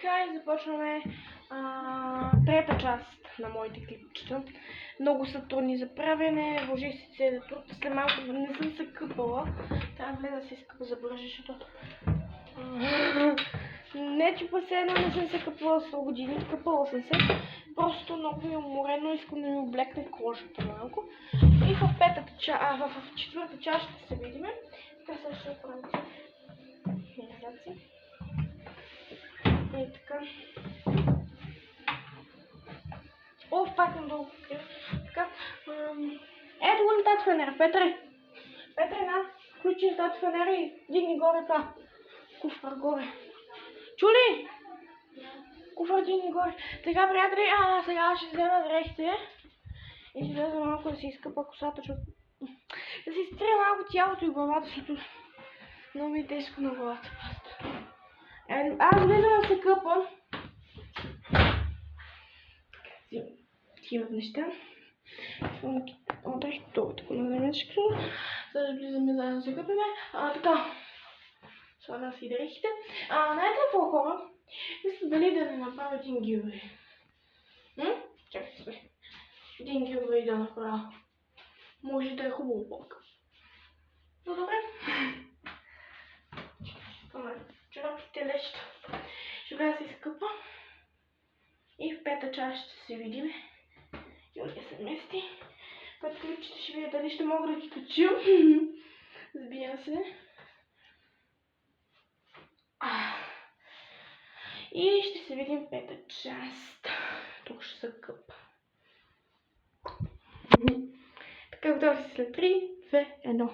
така и започваме трета част на моите клипчета. Много са трудни за правене, вложих си целият труд. След малко не съм се къпала. Трябва да влеза да се изкъпа за бърже, защото... Не, че последно не съм се къпала 100 години, къпала съм се. Просто много ми е уморено, искам да ми облекне кожата малко. И в четвърта част ще се видим. Така сега ще правим реализация. И така. О, пак много крив. Така. Ето го на тази фенера, Петре. Петре, на, включи тази фенера и дигни горе това. Куфър горе. Чули? Куфър дигни горе. Така, приятели, сега ще взема дрехите. И ще влеза малко да си изкъпа косата, защото... Да си изтрия малко тялото и главата, защото... Много ми е тежко на главата. Аз влизам да се къпа. Тия неща. Отрих това тако на земечка. Сега влизаме заедно да се къпаме. Така. Слагам си дрехите. Знаете какво, хора? Мисля дали да не направя един гилвей. Чакайте се. Един гилвей да направя. Може да е хубаво пък. Но добре. Чорапите леща. Ще вляза да се изкъпа. И в пета част ще се видим. Юлия се мести. Път клипчета ще видя дали ще мога да ги качим. Разбира се. И ще се видим в пета част. Тук ще се къпа. Така, готови си след 3, 2, 1.